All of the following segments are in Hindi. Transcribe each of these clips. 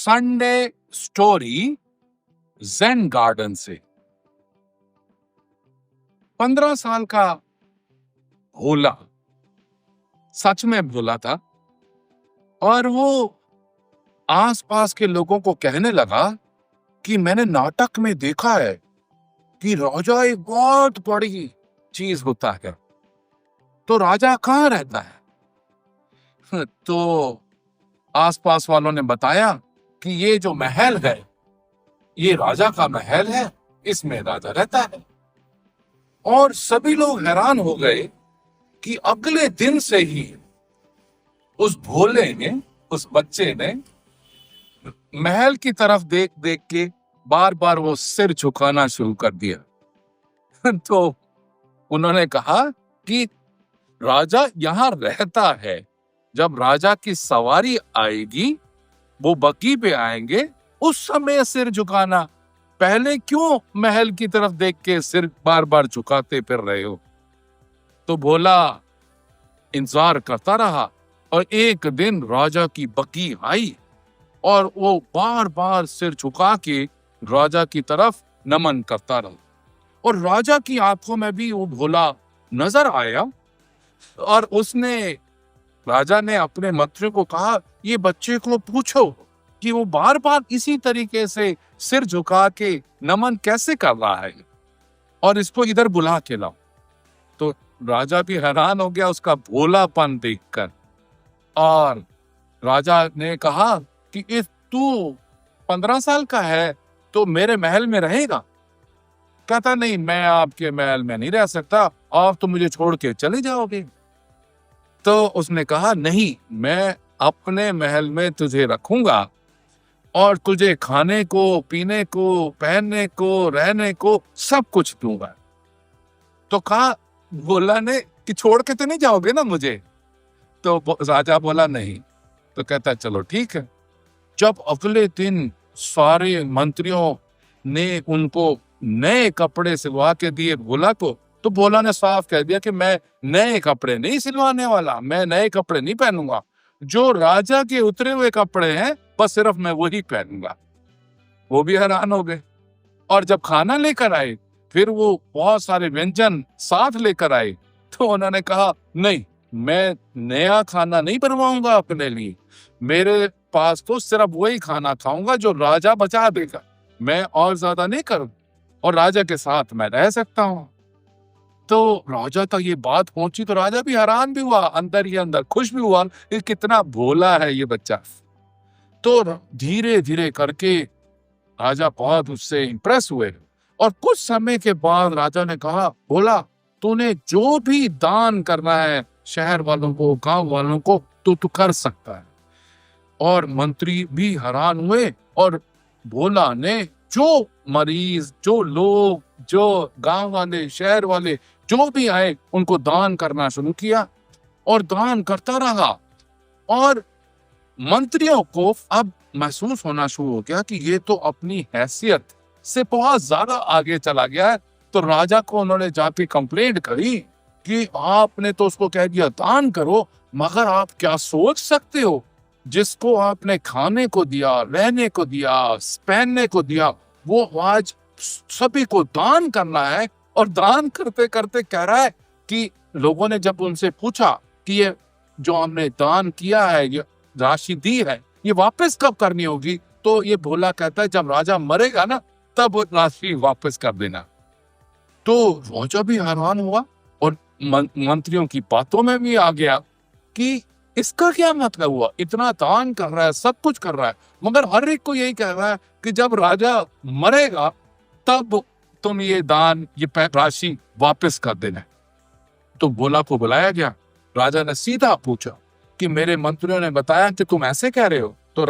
संडे स्टोरी ज़ेन गार्डन से। 15 साल का भोला सच में भोला था और वो आसपास के लोगों को कहने लगा कि मैंने नाटक में देखा है कि राजा एक बहुत बड़ी चीज होता है, तो राजा कहाँ रहता है? तो आसपास वालों ने बताया कि ये जो महल है ये राजा का महल है, इसमें राजा रहता है। और सभी लोग हैरान हो गए कि अगले दिन से ही उस भोले ने, उस बच्चे ने महल की तरफ देख देख के बार बार वो सिर झुकाना शुरू कर दिया। तो उन्होंने कहा कि राजा यहां रहता है, जब राजा की सवारी आएगी, वो बगी पे आएंगे, उस समय सिर झुकाना, पहले क्यों महल की तरफ देख के सिर बार बार झुकाते फिर रहे हो? तो भोला इंतजार करता रहा और एक दिन राजा की बगी आई और वो बार बार सिर झुका के राजा की तरफ नमन करता रहा और राजा की आंखों में भी वो भोला नजर आया। और राजा ने अपने मंत्रियों को कहा, ये बच्चे को पूछो कि वो बार बार इसी तरीके से सिर झुका के नमन कैसे कर रहा है और इसको इधर बुला के लाओ। तो राजा भी हैरान हो गया उसका भोलापन देखकर, और राजा ने कहा कि इस तू 15 साल का है तो मेरे महल में रहेगा? कहता, नहीं, मैं आपके महल में नहीं रह सकता, आप तो मुझे छोड़ के चले जाओगे। तो उसने कहा, नहीं, मैं अपने महल में तुझे रखूंगा और तुझे खाने को, पीने को, पहनने को, रहने को सब कुछ दूंगा। तो कहा भोला ने कि छोड़ के तो नहीं जाओगे ना मुझे? तो राजा बोला नहीं। तो कहता, चलो ठीक है। जब अगले दिन सारे मंत्रियों ने उनको नए कपड़े सिलवा के दिए भोला को, तो भोला ने साफ कह दिया कि मैं नए कपड़े नहीं सिलवाने वाला, मैं नए कपड़े नहीं पहनूंगा, जो राजा के उतरे हुए कपड़े हैं बस सिर्फ मैं वही पहनूंगा। वो भी हैरान हो गए और जब खाना लेकर आए, फिर वो बहुत सारे व्यंजन साथ लेकर आए, तो उन्होंने कहा, नहीं, मैं नया खाना नहीं बनवाऊंगा अपने लिए, मेरे पास तो सिर्फ वही खाना खाऊंगा जो राजा बचा देगा, मैं और ज्यादा नहीं करूं, और राजा के साथ मैं रह सकता हूं। तो राजा तक ये बात पहुंची तो राजा भी हैरान भी हुआ, अंदर ही अंदर खुश भी हुआ कि कितना भोला है ये बच्चा। तो धीरे धीरे करके राजा बहुत उससे इंप्रेस हुए और कुछ समय के बाद राजा ने कहा, भोला, तूने जो भी दान करना है शहर वालों को, गांव वालों को, तू कर सकता है। और मंत्री भी हैरान हुए और भोला ने जो मरीज, जो लोग, जो गांव वाले, शहर वाले जो भी आए, उनको दान करना शुरू किया और दान करता रहा। और मंत्रियों को अब महसूस होना शुरू हो गया कि ये तो अपनी हैसियत से बहुत ज्यादा आगे चला गया है। तो राजा को उन्होंने जाके कंप्लेंट करी कि आपने तो उसको कह दिया दान करो, मगर आप क्या सोच सकते हो, जिसको आपने खाने को दिया, रहने को दिया, पहनने को दिया, वो आज सभी को दान करना है। और दान करते करते कह रहा है कि लोगों ने जब उनसे पूछा कि ये जो हमने दान किया है, ये राशि दी है, ये वापस कब करनी होगी? तो ये भोला कहता है, जब राजा मरेगा ना तब वो राशि वापस कर देना। तो राजा भी हैरान हुआ और मंत्रियों की बातों में भी आ गया कि इसका क्या मतलब हुआ, इतना दान कर रहा है, सब कुछ कर रहा है, मगर हर एक को यही कह रहा है कि जब राजा मरेगा तब तुम ये दान, ये राशि वापस कर देना। तो भोला को बुलाया गया। राजा ने सीधा पूछा कि मेरे मंत्रियों ने बताया कि तुम ऐसे कह रहे हो? तो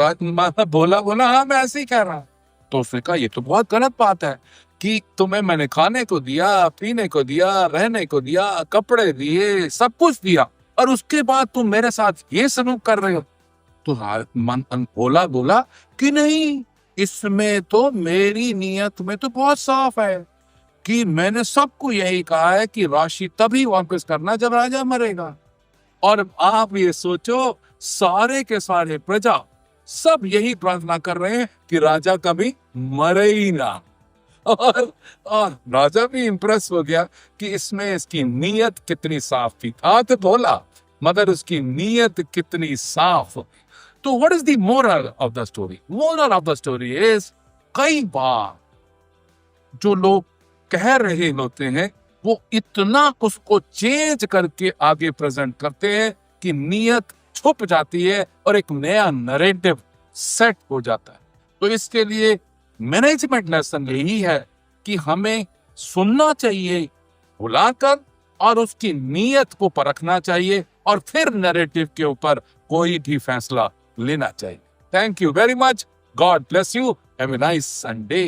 भोला बोला, हाँ, मैं ऐसे ही कह रहा हूं। तो उसने कहा, ये तो बहुत गलत बात है कि तुम्हें मैंने खाने को दिया, पीने को दिया, रहने को दिया, कपड़े दिए, सब कुछ दिया, और उसके बाद तुम मेरे साथ ये सलूक कर रहे हो। तो भोला बोला कि नहीं, इसमें तो मेरी नीयत में तो बहुत साफ है कि मैंने सबको यही कहा है कि राशि तभी वापस करना जब राजा मरेगा। और आप ये सोचो, सारे के सारे प्रजा सब यही प्रार्थना कर रहे हैं कि राजा कभी मरे ही ना। और राजा भी इंप्रेस हो गया कि इसमें इसकी नीयत कितनी साफ थी। था तो भोला मगर उसकी नीयत कितनी साफ। तो what is the moral of the story? Moral of the story is, कई बार जो लोग कह रहे होते हैं वो इतना उसको चेंज करके आगे प्रेजेंट करते हैं कि नीयत छुप जाती है और एक नया नरेटिव सेट हो जाता है। तो इसके लिए मैनेजमेंट लेसन यही है कि हमें सुनना चाहिए बुलाकर और उसकी नीयत को परखना चाहिए और फिर नैरेटिव के ऊपर कोई भी फैसला लेना चाहिए। Thank you very much. God bless you. Have a nice Sunday.